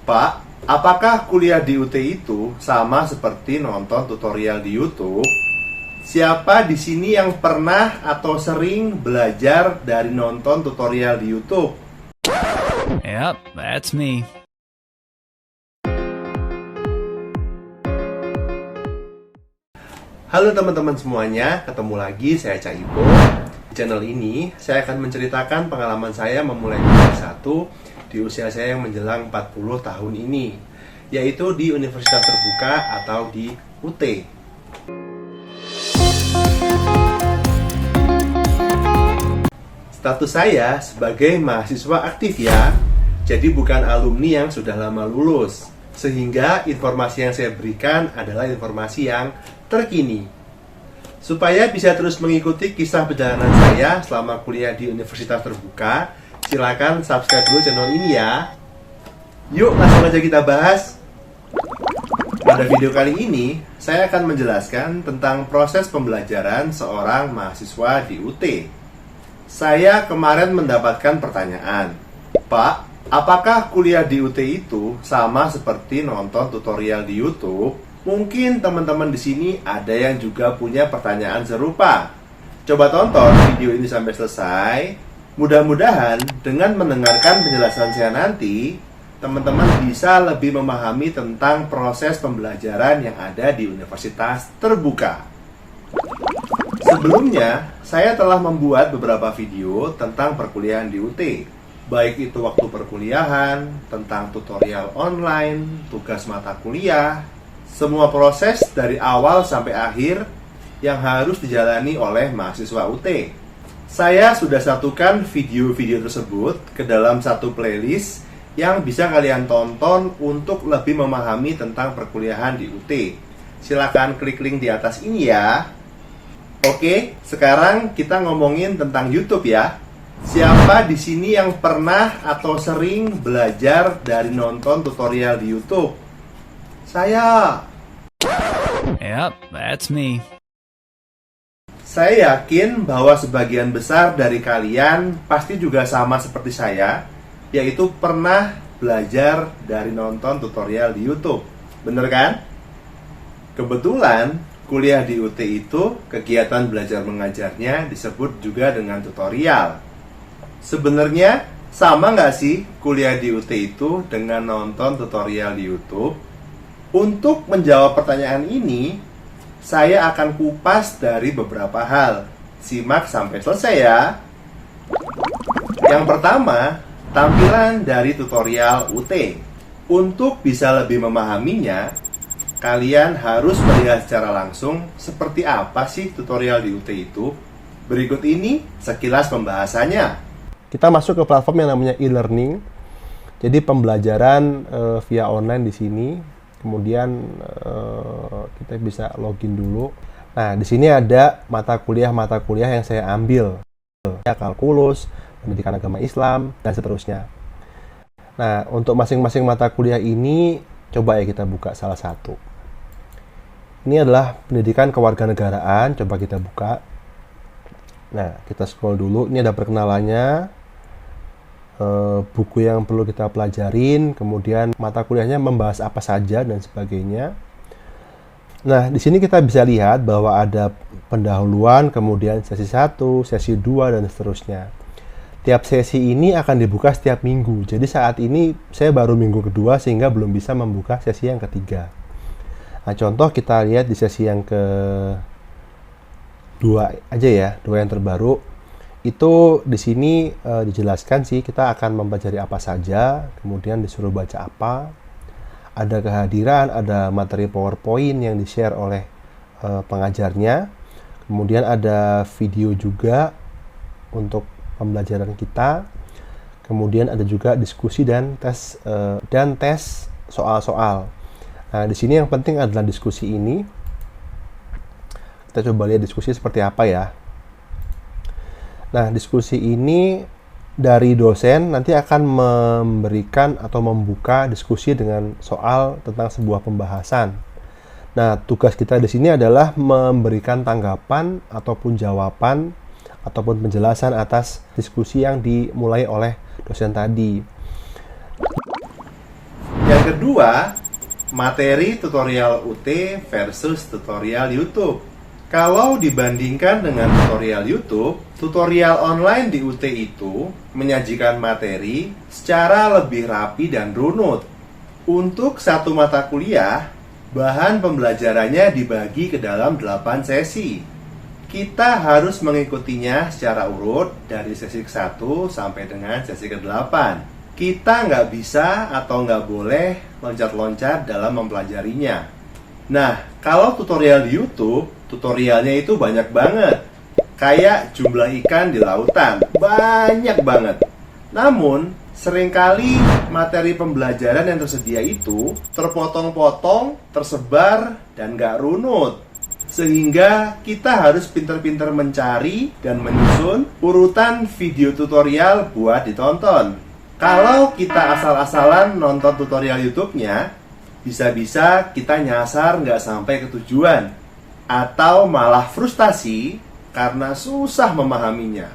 Pak, apakah kuliah di UT itu sama seperti nonton tutorial di YouTube? Siapa di sini yang pernah atau sering belajar dari nonton tutorial di YouTube? Yep, that's me. Halo teman-teman semuanya, ketemu lagi saya Cak Ibo. Di channel ini, saya akan menceritakan pengalaman saya memulai kuliah 1 di usia saya yang menjelang 40 tahun ini, yaitu di Universitas Terbuka atau di UT. Status saya sebagai mahasiswa aktif ya, jadi bukan alumni yang sudah lama lulus, sehingga informasi yang saya berikan adalah informasi yang terkini. Supaya bisa terus mengikuti kisah perjalanan saya selama kuliah di Universitas Terbuka, silakan subscribe dulu channel ini ya. Yuk langsung aja kita bahas. Pada video kali ini, saya akan menjelaskan tentang proses pembelajaran seorang mahasiswa di UT. Saya kemarin mendapatkan pertanyaan, Pak, apakah kuliah di UT itu sama seperti nonton tutorial di YouTube? Mungkin teman-teman di sini ada yang juga punya pertanyaan serupa. Coba tonton video ini sampai selesai. Mudah-mudahan dengan mendengarkan penjelasan saya nanti, teman-teman bisa lebih memahami tentang proses pembelajaran yang ada di Universitas Terbuka. Sebelumnya, saya telah membuat beberapa video tentang perkuliahan di UT. Baik itu waktu perkuliahan, tentang tutorial online, tugas mata kuliah, semua proses dari awal sampai akhir yang harus dijalani oleh mahasiswa UT. Saya sudah satukan video-video tersebut ke dalam satu playlist yang bisa kalian tonton untuk lebih memahami tentang perkuliahan di UT. Silakan klik link di atas ini ya. Oke, sekarang kita ngomongin tentang YouTube ya. Siapa di sini yang pernah atau sering belajar dari nonton tutorial di YouTube? Saya. Yep, that's me. Saya yakin bahwa sebagian besar dari kalian pasti juga sama seperti saya, yaitu pernah belajar dari nonton tutorial di YouTube. Bener kan? Kebetulan, kuliah di UT itu kegiatan belajar mengajarnya disebut juga dengan tutorial. Sebenarnya sama nggak sih kuliah di UT itu dengan nonton tutorial di YouTube? Untuk menjawab pertanyaan ini, saya akan kupas dari beberapa hal. Simak sampai selesai ya. Yang pertama, tampilan dari tutorial UT. Untuk bisa lebih memahaminya, kalian harus melihat secara langsung seperti apa sih tutorial di UT itu. Berikut ini sekilas pembahasannya. Kita masuk ke platform yang namanya e-learning. Jadi pembelajaran via online di sini. Kemudian kita bisa login dulu. Nah, di sini ada mata kuliah yang saya ambil. Ya, kalkulus, pendidikan agama Islam, dan seterusnya. Nah, untuk masing-masing mata kuliah ini, coba ya kita buka salah satu. Ini adalah pendidikan kewarganegaraan, coba kita buka. Nah, kita scroll dulu, ini ada perkenalannya, buku yang perlu kita pelajarin, kemudian mata kuliahnya membahas apa saja, dan sebagainya. Nah, di sini kita bisa lihat bahwa ada pendahuluan, kemudian sesi 1, sesi 2, dan seterusnya. Tiap sesi ini akan dibuka setiap minggu. Jadi saat ini saya baru minggu kedua sehingga belum bisa membuka sesi yang ketiga. Nah, contoh kita lihat di sesi yang kedua aja ya, 2 yang terbaru. Itu di sini dijelaskan sih kita akan mempelajari apa saja, kemudian disuruh baca apa. Ada kehadiran, ada materi PowerPoint yang di-share oleh pengajarnya. Kemudian ada video juga untuk pembelajaran kita. Kemudian ada juga diskusi dan tes soal-soal. Nah, di sini yang penting adalah diskusi ini. Kita coba lihat diskusi seperti apa ya. Nah, diskusi ini dari dosen nanti akan memberikan atau membuka diskusi dengan soal tentang sebuah pembahasan. Nah, tugas kita di sini adalah memberikan tanggapan ataupun jawaban ataupun penjelasan atas diskusi yang dimulai oleh dosen tadi. Yang kedua, materi tutorial UT versus tutorial YouTube. Kalau dibandingkan dengan tutorial YouTube, tutorial online di UT itu menyajikan materi secara lebih rapi dan runut. Untuk satu mata kuliah, bahan pembelajarannya dibagi ke dalam 8 sesi. Kita harus mengikutinya secara urut dari sesi ke-1 sampai dengan sesi ke-8. Kita nggak bisa atau nggak boleh loncat-loncat dalam mempelajarinya. Nah, kalau tutorial di YouTube, tutorialnya itu banyak banget. Kayak jumlah ikan di lautan, banyak banget. Namun, seringkali materi pembelajaran yang tersedia itu terpotong-potong, tersebar, dan nggak runut. Sehingga kita harus pintar-pintar mencari dan menyusun urutan video tutorial buat ditonton. Kalau kita asal-asalan nonton tutorial YouTube-nya, bisa-bisa kita nyasar nggak sampai ke tujuan, atau malah frustasi karena susah memahaminya.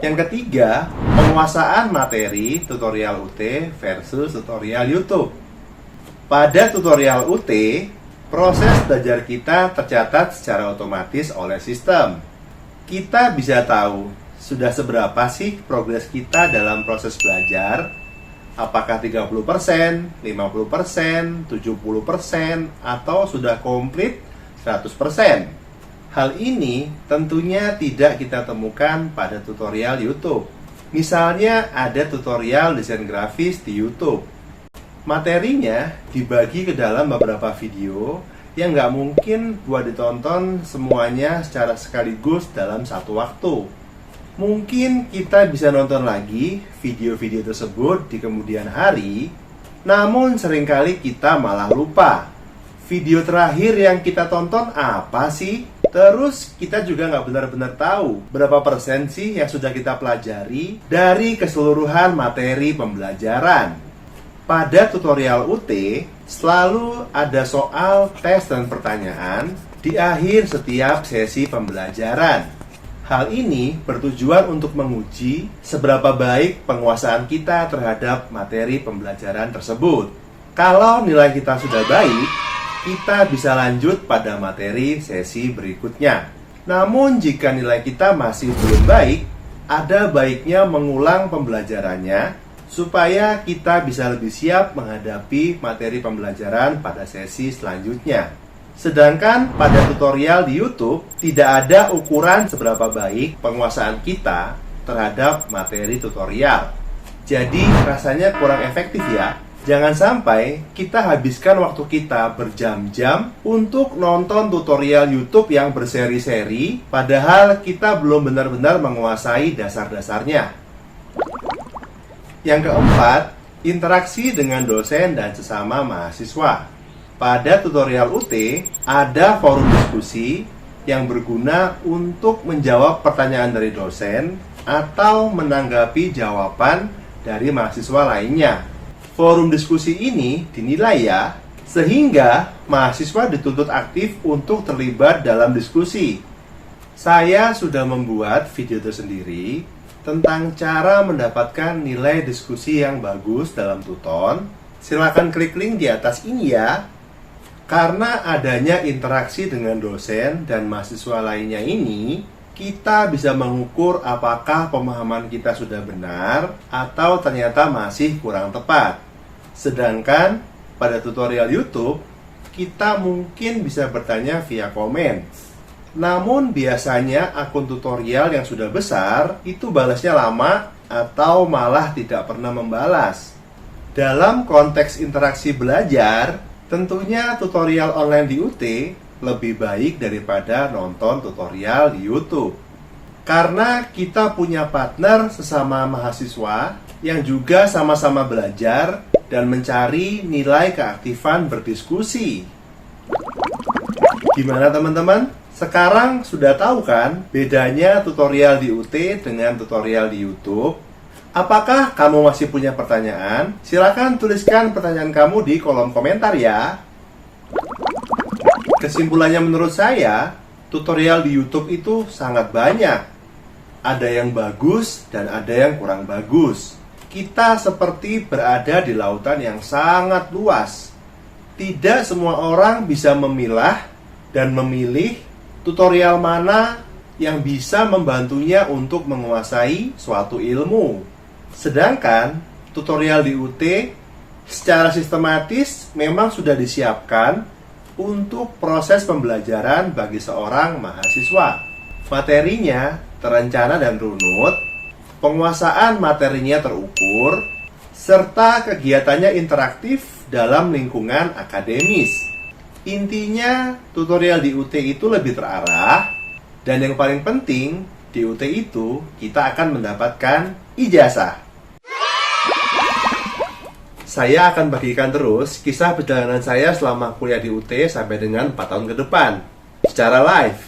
Yang ketiga, penguasaan materi tutorial UT versus tutorial YouTube. Pada tutorial UT, proses belajar kita tercatat secara otomatis oleh sistem. Kita bisa tahu sudah seberapa sih progres kita dalam proses belajar. Apakah 30%, 50%, 70%, atau sudah komplit 100%. Hal ini tentunya tidak kita temukan pada tutorial YouTube. Misalnya ada tutorial desain grafis di YouTube. Materinya dibagi ke dalam beberapa video yang nggak mungkin buat ditonton semuanya secara sekaligus dalam satu waktu. Mungkin kita bisa nonton lagi video-video tersebut di kemudian hari, namun seringkali kita malah lupa. Video terakhir yang kita tonton apa sih? Terus kita juga nggak benar-benar tahu berapa persen sih yang sudah kita pelajari dari keseluruhan materi pembelajaran. Pada tutorial UT, selalu ada soal, tes, dan pertanyaan di akhir setiap sesi pembelajaran. Hal ini bertujuan untuk menguji seberapa baik penguasaan kita terhadap materi pembelajaran tersebut. Kalau nilai kita sudah baik, kita bisa lanjut pada materi sesi berikutnya. Namun jika nilai kita masih belum baik, ada baiknya mengulang pembelajarannya supaya kita bisa lebih siap menghadapi materi pembelajaran pada sesi selanjutnya. Sedangkan pada tutorial di YouTube, tidak ada ukuran seberapa baik penguasaan kita terhadap materi tutorial. Jadi rasanya kurang efektif ya. Jangan sampai kita habiskan waktu kita berjam-jam untuk nonton tutorial YouTube yang berseri-seri, padahal kita belum benar-benar menguasai dasar-dasarnya. Yang keempat, interaksi dengan dosen dan sesama mahasiswa. Pada tutorial UT, ada forum diskusi yang berguna untuk menjawab pertanyaan dari dosen atau menanggapi jawaban dari mahasiswa lainnya. Forum diskusi ini dinilai ya, sehingga mahasiswa dituntut aktif untuk terlibat dalam diskusi. Saya sudah membuat video tersendiri tentang cara mendapatkan nilai diskusi yang bagus dalam tuton. Silakan klik link di atas ini ya. Karena adanya interaksi dengan dosen dan mahasiswa lainnya ini, kita bisa mengukur apakah pemahaman kita sudah benar atau ternyata masih kurang tepat. Sedangkan pada tutorial YouTube, kita mungkin bisa bertanya via komen. Namun biasanya akun tutorial yang sudah besar itu balasnya lama atau malah tidak pernah membalas. Dalam konteks interaksi belajar, tentunya tutorial online di UT lebih baik daripada nonton tutorial di YouTube. Karena kita punya partner sesama mahasiswa yang juga sama-sama belajar dan mencari nilai keaktifan berdiskusi. Gimana teman-teman? Sekarang sudah tahu kan bedanya tutorial di UT dengan tutorial di YouTube? Apakah kamu masih punya pertanyaan? Silakan tuliskan pertanyaan kamu di kolom komentar ya. Kesimpulannya menurut saya, tutorial di YouTube itu sangat banyak. Ada yang bagus dan ada yang kurang bagus. Kita seperti berada di lautan yang sangat luas. Tidak semua orang bisa memilah dan memilih tutorial mana yang bisa membantunya untuk menguasai suatu ilmu. Sedangkan tutorial di UT secara sistematis memang sudah disiapkan untuk proses pembelajaran bagi seorang mahasiswa. Materinya terencana dan runut, penguasaan materinya terukur, serta kegiatannya interaktif dalam lingkungan akademis. Intinya, tutorial di UT itu lebih terarah, dan yang paling penting, di UT itu kita akan mendapatkan ijazah. Saya akan bagikan terus kisah perjalanan saya selama kuliah di UT sampai dengan 4 tahun ke depan secara live.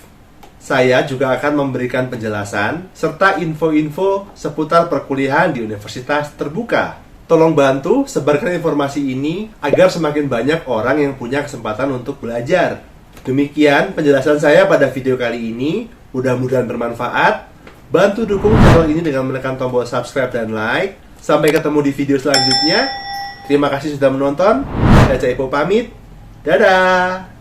Saya juga akan memberikan penjelasan serta info-info seputar perkuliahan di universitas terbuka. Tolong bantu sebarkan informasi ini agar semakin banyak orang yang punya kesempatan untuk belajar. Demikian penjelasan saya pada video kali ini. Mudah-mudahan bermanfaat. Bantu dukung channel ini dengan menekan tombol subscribe dan like. Sampai ketemu di video selanjutnya. Terima kasih sudah menonton. Saya Caipo pamit. Dadah.